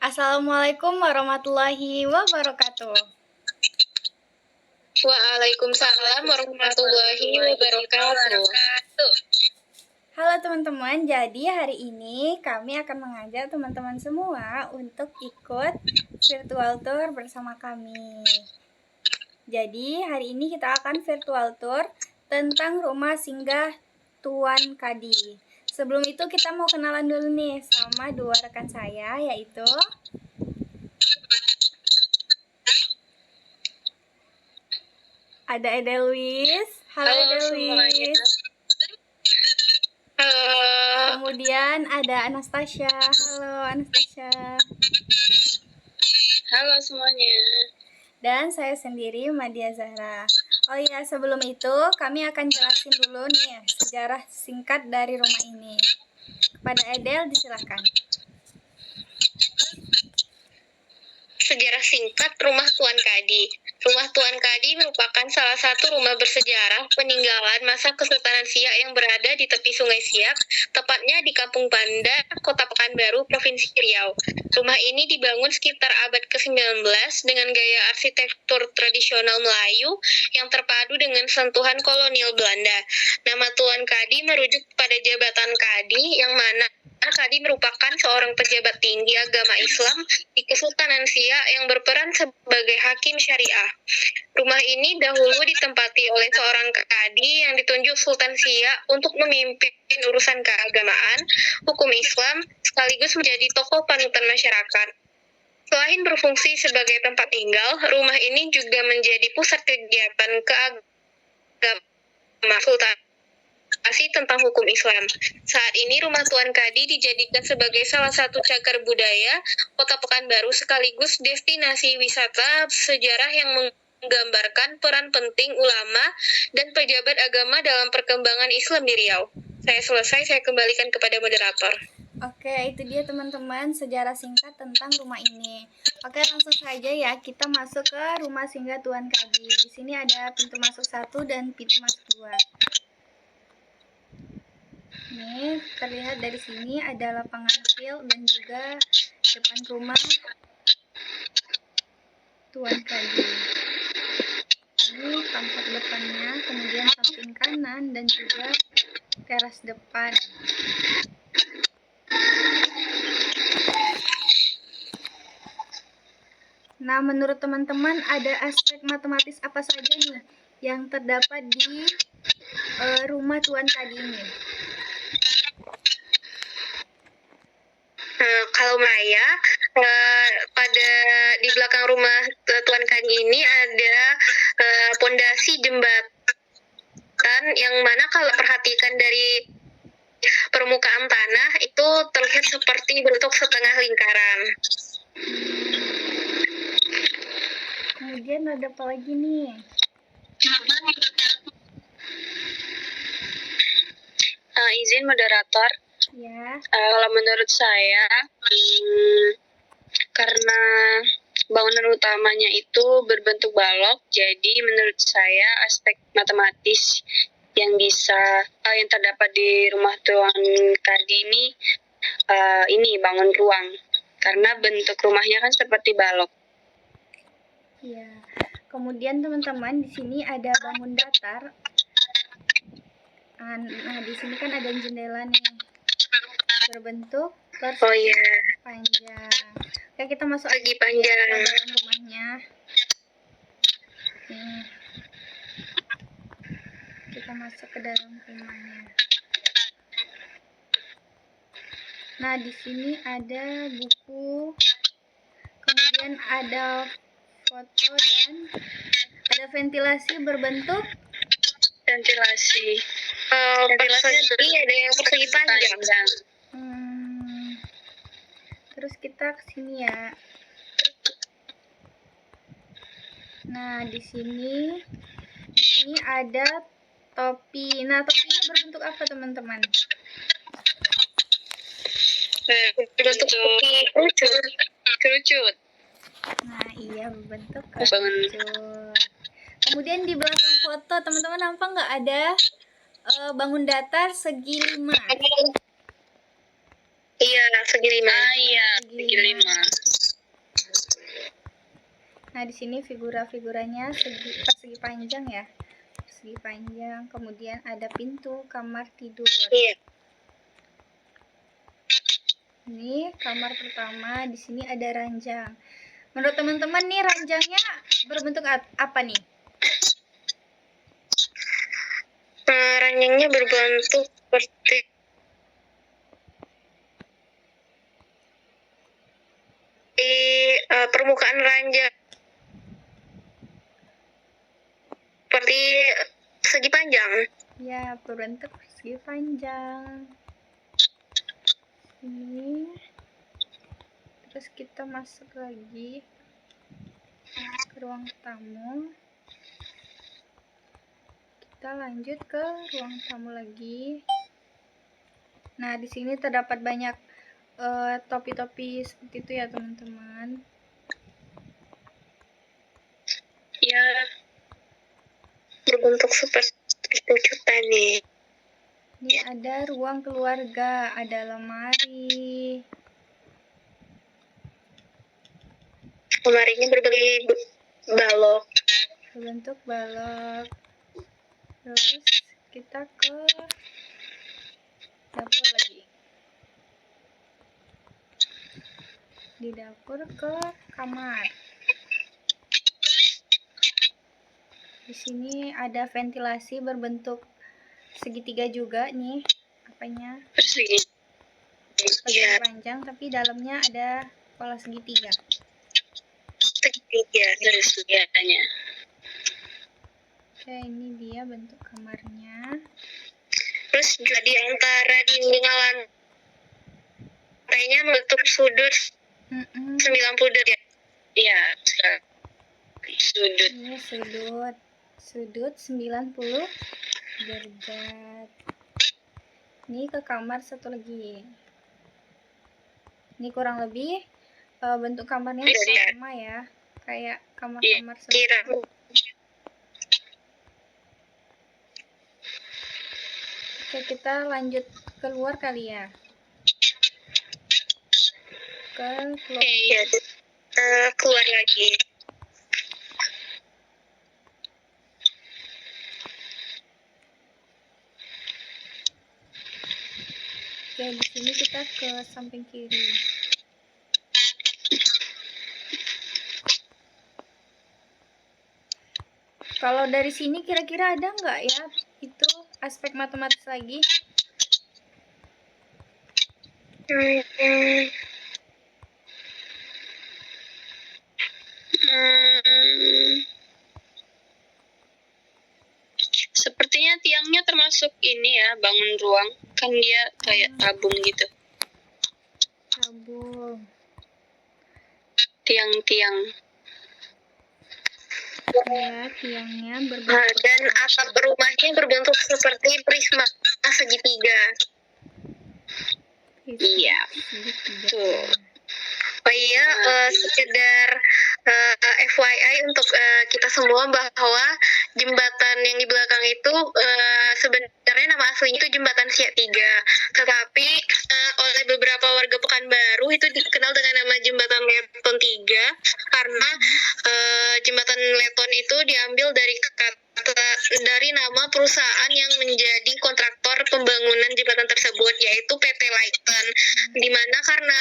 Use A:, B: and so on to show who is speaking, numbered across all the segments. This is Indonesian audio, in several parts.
A: Assalamualaikum warahmatullahi wabarakatuh.
B: Waalaikumsalam warahmatullahi wabarakatuh.
A: Halo teman-teman, jadi hari ini kami akan mengajak teman-teman semua untuk ikut virtual tour bersama kami. Jadi hari ini kita akan virtual tour tentang rumah singgah Tuan Kadi. Sebelum itu kita mau kenalan dulu nih sama dua rekan saya, yaitu ada Edelwis. Halo Edelwis. Kemudian ada Anastasia. Halo Anastasia.
B: Halo semuanya.
A: Dan saya sendiri Madia Zahra. Oh iya, sebelum itu kami akan jelasin dulu nih sejarah singkat dari rumah ini. Kepada Edel disilakan.
B: Sejarah singkat Rumah Tuan Kadi. Rumah Tuan Kadi merupakan salah satu rumah bersejarah peninggalan masa Kesultanan Siak yang berada di tepi Sungai Siak, tepatnya di Kampung Banda, Kota Pekanbaru, Provinsi Riau. Rumah ini dibangun sekitar abad ke-19 dengan gaya arsitektur tradisional Melayu yang terpadu dengan sentuhan kolonial Belanda. Nama Tuan Kadi merujuk pada jabatan Kadi yang mana Kadi merupakan seorang pejabat tinggi agama Islam di Kesultanan Siak yang berperan sebagai hakim syariah. Rumah ini dahulu ditempati oleh seorang Kadi yang ditunjuk Sultan Siak untuk memimpin urusan keagamaan, hukum Islam, sekaligus menjadi tokoh panutan masyarakat. Selain berfungsi sebagai tempat tinggal, rumah ini juga menjadi pusat kegiatan keagamaan Sultan tentang hukum Islam. Saat ini Rumah Tuan Kadi dijadikan sebagai salah satu cagar budaya Kota Pekanbaru sekaligus destinasi wisata sejarah yang menggambarkan peran penting ulama dan pejabat agama dalam perkembangan Islam di Riau. Saya selesai, saya kembalikan kepada moderator.
A: Oke, itu dia teman-teman sejarah singkat tentang rumah ini. Oke, langsung saja ya kita masuk ke rumah singgah Tuan Kadi. Di sini ada pintu masuk 1 dan pintu masuk 2. Ini terlihat dari sini ada lapangan field dan juga depan rumah Tuan Kadi. Ini tampak depannya, kemudian samping kanan dan juga teras depan. Nah, menurut teman-teman ada aspek matematis apa saja nih yang terdapat di rumah Tuan Kadi ini?
B: Kalau Maya, pada di belakang rumah Tuan Kadi ini ada pondasi jembatan yang mana kalau perhatikan dari permukaan tanah itu terlihat seperti bentuk setengah lingkaran.
A: Kemudian ada apa lagi nih?
B: Izin moderator.
A: Ya.
B: Kalau menurut saya, karena bangunan utamanya itu berbentuk balok, jadi menurut saya aspek matematis yang yang terdapat di rumah Tuan Kadi ini bangun ruang, karena bentuk rumahnya kan seperti balok.
A: Ya. Kemudian teman-teman di sini ada bangun datar. Nah, di sini kan ada jendela nih berbentuk panjang. Oke, kita masuk
B: Persegi panjang
A: ke dalam rumahnya. Nih. Kita masuk ke dalam rumahnya. Nah, di sini ada buku, kemudian ada foto dan ada ventilasi berbentuk
B: ventilasi ada yang persegi panjang.
A: Terus kita ke sini ya. Nah, di sini ada topi. Nah, topinya berbentuk apa, teman-teman?
B: Berbentuk topi kerucut.
A: Nah, iya, berbentuk kerucut. Kemudian di belakang foto, teman-teman nampak nggak ada bangun datar segi 5?
B: Iya, segi 5. Segi 5.
A: Nah, di sini figuranya persegi panjang ya. Persegi panjang, kemudian ada pintu kamar tidur.
B: Iya.
A: Ini kamar pertama, di sini ada ranjang. Menurut teman-teman nih ranjangnya berbentuk apa nih?
B: Ranjangnya berbentuk seperti permukaan ranjang seperti segi panjang.
A: Ya, berbentuk persegi panjang. Ini. Terus kita masuk lagi ke ruang tamu. Kita lanjut ke ruang tamu lagi. Nah, di sini terdapat banyak topi-topi seperti itu ya, teman-teman.
B: Ya, berbentuk seperti pucuk tadi.
A: Ini ada ruang keluarga, ada lemari.
B: Lemarinya berbentuk balok.
A: Berbentuk balok. Terus kita ke dapur lagi. Di dapur ke kamar. Di sini ada ventilasi berbentuk segitiga juga nih, apanya?
B: Persegi.
A: Persegi
B: Iya,
A: panjang tapi dalamnya ada pola segitiga.
B: segitiga dari segianya.
A: Oke, ini dia bentuk kamarnya.
B: Terus juga di antara dinding lantainya bentuk sudut 90 derajat. Iya, sudut.
A: Ini sudut 90 derajat. Ini ke kamar satu lagi. Ini kurang lebih bentuk kamarnya sama ya, kayak kamar-kamar sebelumnya. Oke, kita lanjut keluar kali ya.
B: Keluar lagi.
A: Oke, di sini kita ke samping kiri. Kalau dari sini kira-kira ada nggak ya itu aspek matematis lagi?
B: Sepertinya tiangnya termasuk ini ya, bangun ruang. Kan dia kayak tabung gitu.
A: Tabung.
B: Tiang-tiang.
A: Ya, tiangnya berbentuk.
B: Dan atap rumahnya berbentuk seperti prisma segitiga. Iya. Tuh. Oh iya, sekedar FYI untuk kita semua bahwa jembatan yang di belakang itu sebenarnya nama aslinya itu jembatan Siak 3. Tetapi oleh beberapa warga Pekanbaru itu dikenal dengan nama jembatan Leton 3 karena jembatan Leton itu diambil dari nama perusahaan yang menjadi kontraktor pembangunan jembatan tersebut, yaitu PT Leighton, di mana karena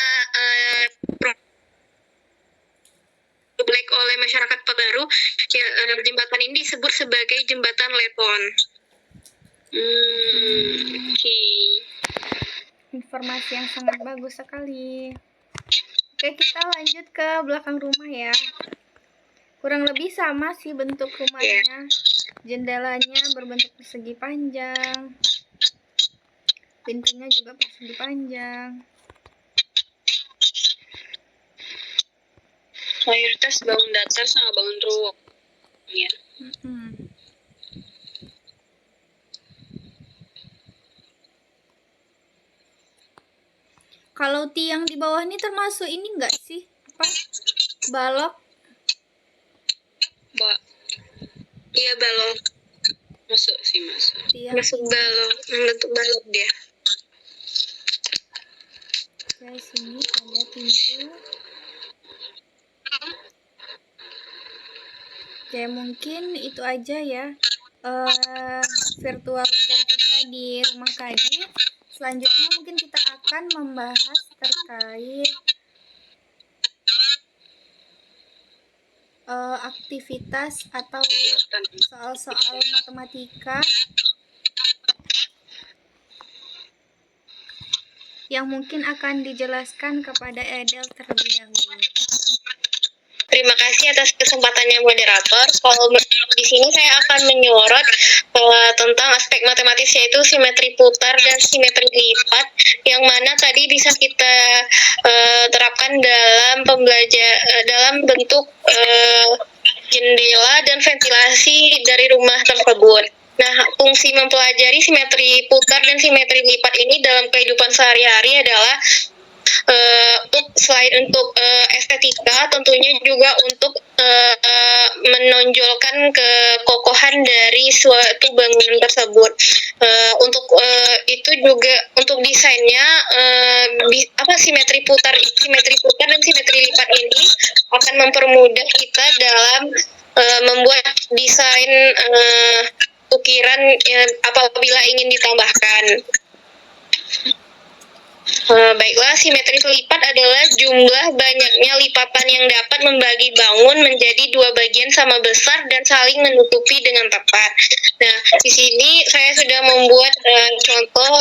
B: Black oleh masyarakat Pekanbaru, ya, jembatan ini disebut sebagai jembatan Leton. Okay.
A: Informasi yang sangat bagus sekali. Oke, kita lanjut ke belakang rumah ya. Kurang lebih sama sih bentuk rumahnya. Jendelanya berbentuk persegi panjang. Pintunya juga persegi panjang.
B: Mayoritas bangun datar sama bangun ruang. Ya.
A: Kalau tiang di bawah ini termasuk ini enggak sih? Apa? Balok?
B: Iya, balok. Masuk sih, masuk.
A: Tiang
B: Masuk balok, bentuk balok dia.
A: Oke, sini ada pintu. Oke, mungkin itu aja ya virtual tour kita di rumah Kadi. Selanjutnya mungkin kita akan membahas terkait aktivitas atau soal-soal matematika yang mungkin akan dijelaskan kepada Edel terlebih dahulu.
B: Terima kasih atas kesempatannya moderator. Kalau di sini saya akan menyorot tentang aspek matematis, yaitu simetri putar dan simetri lipat, yang mana tadi bisa kita terapkan dalam dalam bentuk jendela dan ventilasi dari rumah tersebut. Nah, fungsi mempelajari simetri putar dan simetri lipat ini dalam kehidupan sehari-hari adalah selain untuk estetika, tentunya juga untuk menonjolkan kekokohan dari suatu bangunan tersebut. Untuk itu juga untuk desainnya, simetri putar dan simetri lipat ini akan mempermudah kita dalam membuat desain ukiran apabila ingin ditambahkan. Baiklah, simetri lipat adalah jumlah banyaknya lipatan yang dapat membagi bangun menjadi dua bagian sama besar dan saling menutupi dengan tepat. Nah, di sini saya sudah membuat contoh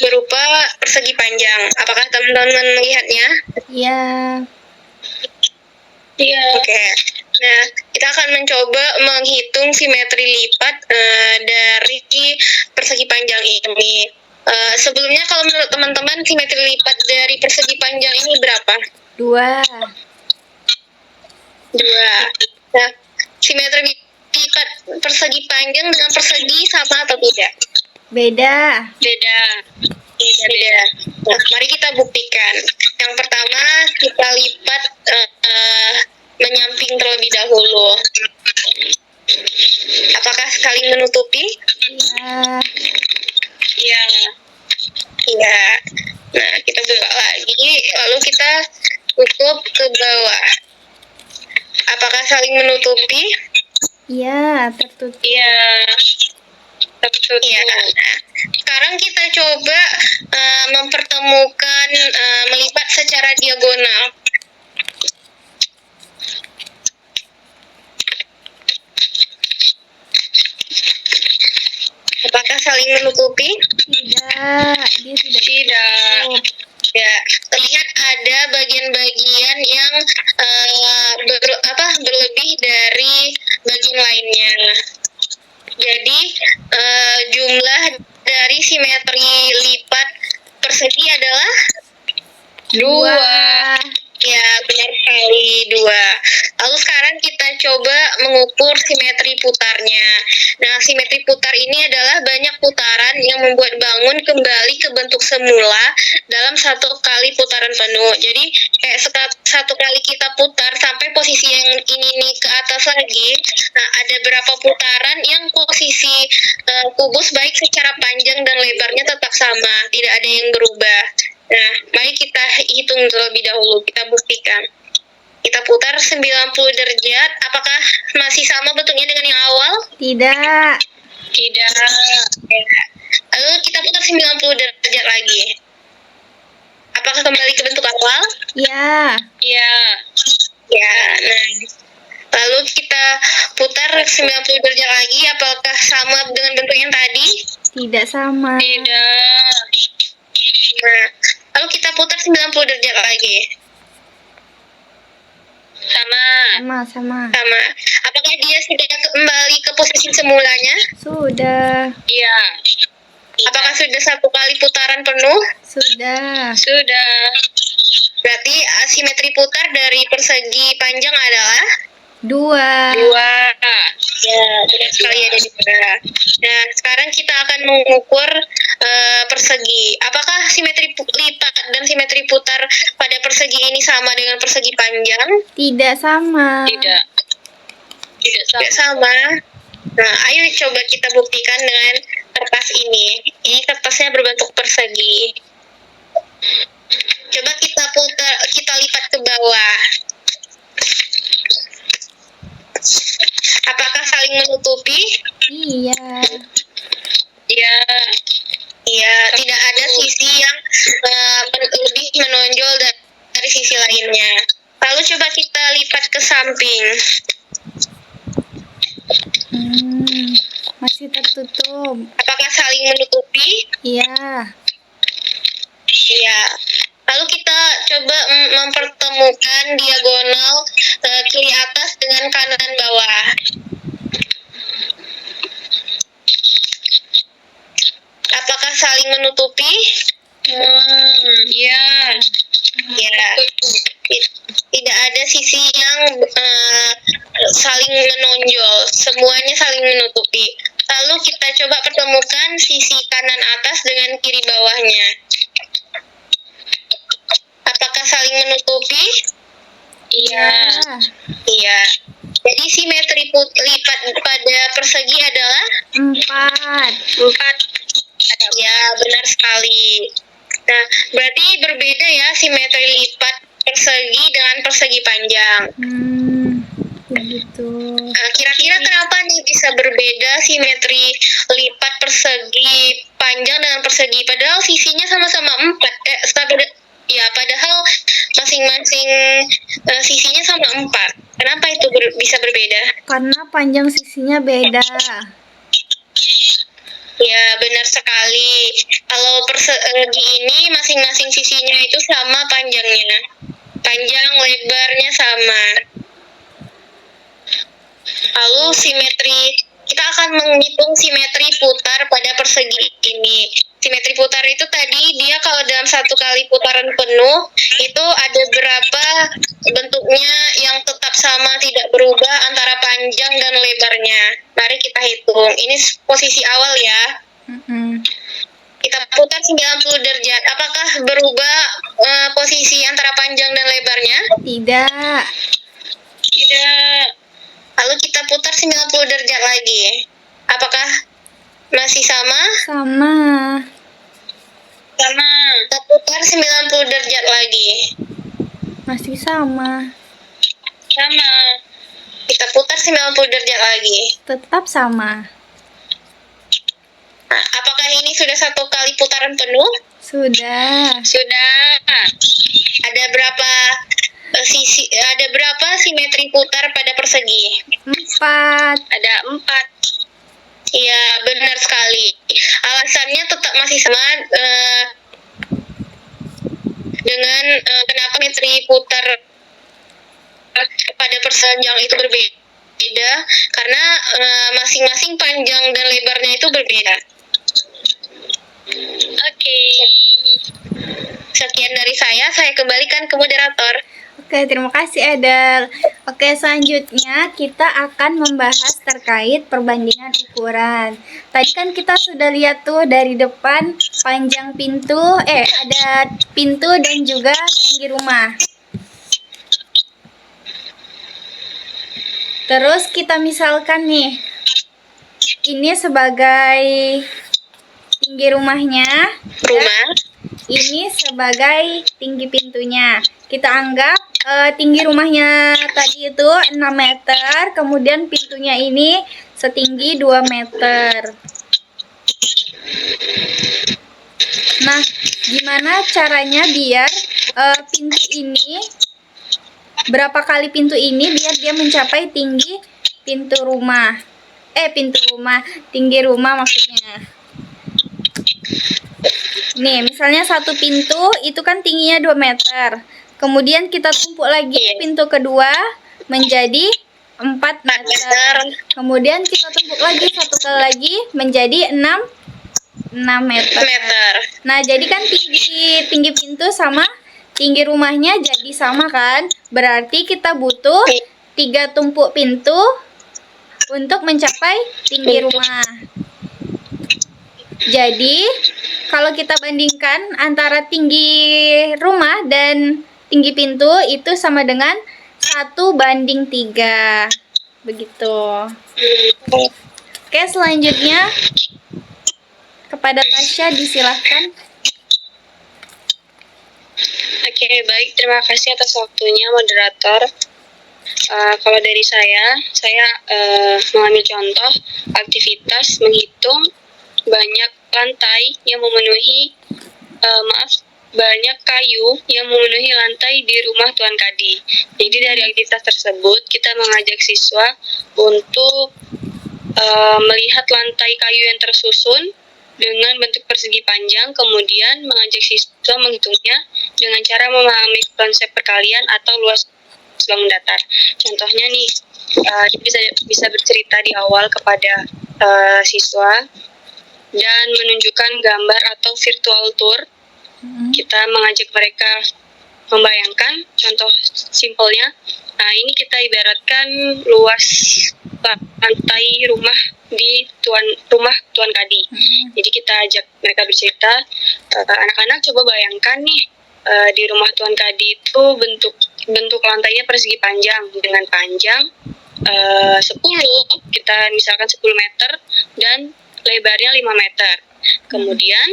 B: berupa persegi panjang. Apakah teman-teman melihatnya?
A: Iya.
B: Iya. Oke. Nah, kita akan mencoba menghitung simetri lipat dari persegi panjang ini. Sebelumnya, kalau menurut teman-teman, simetri lipat dari persegi panjang ini berapa? 2. Nah, simetri lipat persegi panjang dengan persegi sama atau tidak?
A: Beda.
B: Nah, mari kita buktikan. Yang pertama, kita lipat menyamping terlebih dahulu. Apakah saling menutupi? Iya. Nah, kita buka lagi, lalu kita tutup ke bawah. Apakah saling menutupi?
A: Iya, tertutup.
B: Iya. Nah, sekarang kita coba mempertemukan melipat secara diagonal. Apakah saling menutupi?
A: Tidak, dia
B: tidak. Ya, terlihat ada bagian-bagian yang berlebih dari bagian lainnya. Jadi jumlah dari simetri lipat persegi adalah 2. Ya, benar sekali, 2. Lalu sekarang kita coba mengukur simetri putarnya. Nah, simetri putar ini adalah banyak putaran yang membuat bangun kembali ke bentuk semula dalam satu kali putaran penuh. Jadi, kayak satu kali kita putar sampai posisi yang ini nih ke atas lagi, nah ada berapa putaran yang posisi kubus baik secara panjang dan lebarnya tetap sama, tidak ada yang berubah. Nah, mari kita hitung terlebih dahulu, kita buktikan. Kita putar 90 derajat, apakah masih sama bentuknya dengan yang awal?
A: Tidak.
B: Lalu kita putar 90 derajat lagi. Apakah kembali ke bentuk awal?
A: Ya.
B: Nah, lalu kita putar 90 derajat lagi, apakah sama dengan bentuk yang tadi?
A: Tidak sama.
B: Nah, lalu kita putar 90 derajat lagi.
A: Sama.
B: Apakah dia sudah kembali ke posisi semulanya?
A: Sudah.
B: Iya. Apakah sudah satu kali putaran penuh?
A: Sudah.
B: Berarti asimetri putar dari persegi panjang adalah
A: 2.
B: Ya, benar sekali, ada di bawah. Nah, sekarang kita akan mengukur persegi. Apakah simetri lipat dan simetri putar pada persegi ini sama dengan persegi panjang?
A: Tidak sama.
B: Tidak sama. Nah, ayo coba kita buktikan dengan kertas ini. Ini kertasnya berbentuk persegi. Coba kita lipat ke bawah. lainnya. Lalu coba kita lipat ke samping.
A: Masih tertutup.
B: Apakah saling menutupi?
A: Iya.
B: Iya. Lalu kita coba mempertemukan diagonal kiri atas dengan kanan bawah. Apakah saling menutupi? Ya. Ya. Tidak ada sisi yang saling menonjol. Semuanya saling menutupi. Lalu kita coba pertemukan sisi kanan atas dengan kiri bawahnya. Apakah saling menutupi? Iya. Iya. Jadi simetri lipat pada persegi adalah 4. Ya, benar sekali. Nah, berarti berbeda ya simetri lipat persegi dengan persegi panjang.
A: Begitu.
B: Kira-kira kenapa nih bisa berbeda simetri lipat persegi panjang dengan persegi? Padahal sisinya sama-sama 4. Ya, padahal masing-masing sisinya sama 4. Kenapa itu bisa berbeda?
A: Karena panjang sisinya beda.
B: Ya, benar sekali. Kalau persegi ini masing-masing sisinya itu sama panjangnya. Panjang lebarnya sama. Lalu kita akan menghitung simetri putar pada persegi ini. Simetri putar itu tadi dia kalau dalam satu kali putaran penuh itu ada berapa bentuknya yang tetap sama tidak berubah antara panjang dan lebarnya. Mari kita hitung. Ini posisi awal ya. Kita putar 90 derajat. Apakah berubah posisi antara panjang dan lebarnya?
A: Tidak.
B: Tidak. Lalu kita putar 90 derajat lagi. Apakah masih sama?
A: Sama.
B: Sama. Kita putar 90 derajat lagi.
A: Masih sama.
B: Sama. Kita putar 90 derajat lagi.
A: Tetap sama.
B: Nah, apakah ini sudah satu kali putaran penuh?
A: Sudah.
B: Sudah. Ada berapa simetri putar pada persegi?
A: 4.
B: Ada 4. Iya, benar sekali. Alasannya tetap masih sama dengan kenapa simetri putar pada persegi itu berbeda karena masing-masing panjang dan lebarnya itu berbeda. Oke. Sekian dari saya kembalikan ke moderator.
A: Oke, terima kasih Edel. Oke, selanjutnya kita akan membahas terkait perbandingan ukuran. Tadi kan kita sudah lihat tuh dari depan panjang pintu, ada pintu dan juga tinggi rumah. Terus kita misalkan nih, ini sebagai tinggi rumahnya,
B: Rumah.
A: ini sebagai tinggi pintunya. Kita anggap tinggi rumahnya tadi itu 6 meter, kemudian pintunya ini setinggi 2 meter. Nah, gimana caranya biar pintu ini, berapa kali pintu ini biar dia mencapai tinggi tinggi rumah maksudnya. Nih, misalnya satu pintu itu kan tingginya 2 meter. Kemudian kita tumpuk lagi pintu kedua menjadi 4 meter. Kemudian kita tumpuk lagi satu kali lagi menjadi 6 meter. Nah, jadi kan tinggi pintu sama tinggi rumahnya jadi sama kan? Berarti kita butuh 3 tumpuk pintu untuk mencapai tinggi rumah. Jadi, kalau kita bandingkan antara tinggi rumah dan tinggi pintu itu sama dengan 1:3. Begitu. Oke, selanjutnya kepada Tasya disilahkan.
B: Oke, baik. Terima kasih atas waktunya, moderator. Kalau dari saya mengambil contoh aktivitas menghitung banyak lantai yang memenuhi banyak kayu yang memenuhi lantai di rumah Tuan Kadi. Jadi dari aktivitas tersebut kita mengajak siswa untuk melihat lantai kayu yang tersusun dengan bentuk persegi panjang, kemudian mengajak siswa menghitungnya dengan cara memahami konsep perkalian atau luas bangun datar. Contohnya nih, bisa bercerita di awal kepada siswa dan menunjukkan gambar atau virtual tour. Kita mengajak mereka membayangkan contoh simpelnya. Nah, ini kita ibaratkan luas lantai rumah di rumah Tuan Kadi. Jadi kita ajak mereka bercerita, anak-anak coba bayangkan nih, di rumah Tuan Kadi itu bentuk lantainya persegi panjang dengan panjang 10, kita misalkan 10 meter dan lebarnya 5 meter. Kemudian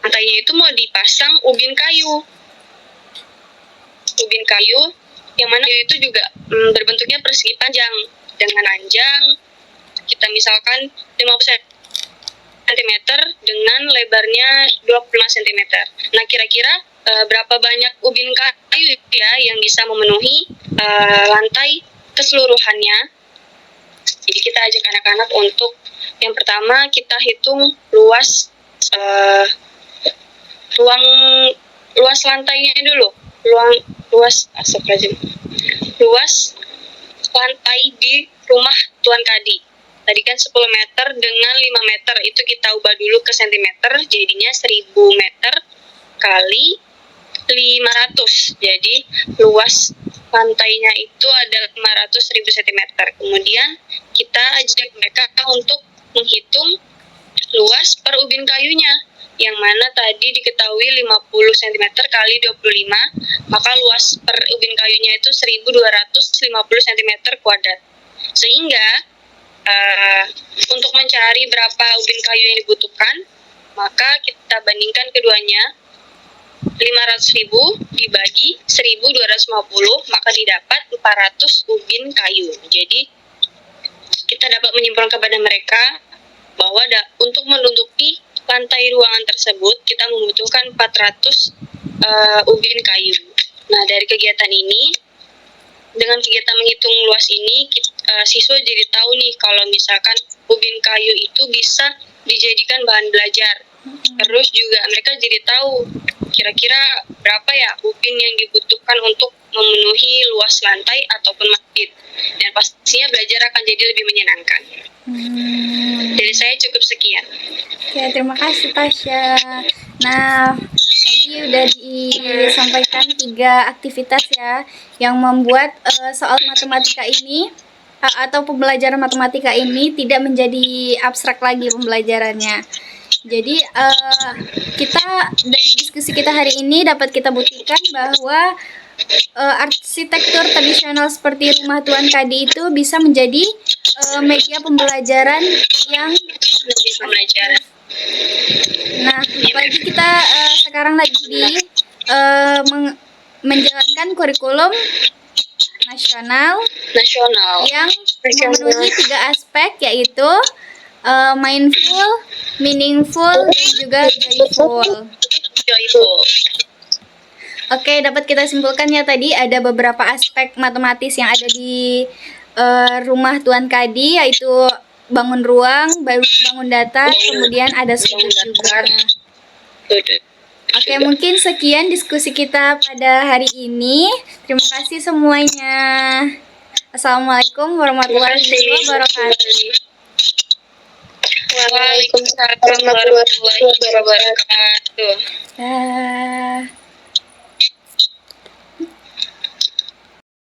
B: lantainya itu mau dipasang ubin kayu yang mana itu juga berbentuknya persegi panjang dengan anjang kita misalkan 50 cm dengan lebarnya 25 cm. Nah, kira-kira berapa banyak ubin kayu ya yang bisa memenuhi lantai keseluruhannya. Jadi kita ajak anak-anak untuk yang pertama kita hitung luas luas lantainya dulu. Luas lantai di rumah Tuan Kadi. Tadi kan 10 meter dengan 5 meter, itu kita ubah dulu ke sentimeter, jadinya 1000 meter kali 500. Jadi luas lantainya itu adalah 500.000 cm. Kemudian kita ajak mereka untuk menghitung luas per ubin kayunya, yang mana tadi diketahui 50 cm kali 25, maka luas per ubin kayunya itu 1250 cm kuadrat. Sehingga untuk mencari berapa ubin kayu yang dibutuhkan, maka kita bandingkan keduanya, 500.000 dibagi 1250, maka didapat 400 ubin kayu. Jadi kita dapat menyimpulkan kepada mereka bahwa untuk menutupi lantai ruangan tersebut kita membutuhkan 400 ubin kayu. Nah, dari kegiatan ini, dengan kegiatan menghitung luas ini, siswa jadi tahu nih kalau misalkan ubin kayu itu bisa dijadikan bahan belajar. Terus juga mereka jadi tahu kira-kira berapa ya ubin yang dibutuhkan untuk memenuhi luas lantai ataupun masjid. Dan pastinya belajar akan jadi lebih menyenangkan. Dari saya cukup sekian.
A: Oke, terima kasih Tasya. Nah, tadi udah disampaikan 3 aktivitas ya yang membuat soal matematika ini atau pembelajaran matematika ini tidak menjadi abstrak lagi pembelajarannya. Jadi kita dari diskusi kita hari ini dapat kita buktikan bahwa arsitektur tradisional seperti rumah Tuan Kadi itu bisa menjadi media pembelajaran yang Nah, apalagi kita sekarang lagi menjalankan kurikulum nasional yang memenuhi 3 aspek, yaitu mindful, meaningful, dan juga joyful. Oke, dapat kita simpulkan ya, tadi ada beberapa aspek matematis yang ada di rumah Tuan Kadi, yaitu bangun ruang, bangun datar, kemudian ada sudut juga. Oke, mungkin sekian diskusi kita pada hari ini. Terima kasih semuanya. Assalamualaikum warahmatullahi wabarakatuh.
B: Waalaikumsalam warahmatullahi wabarakatuh.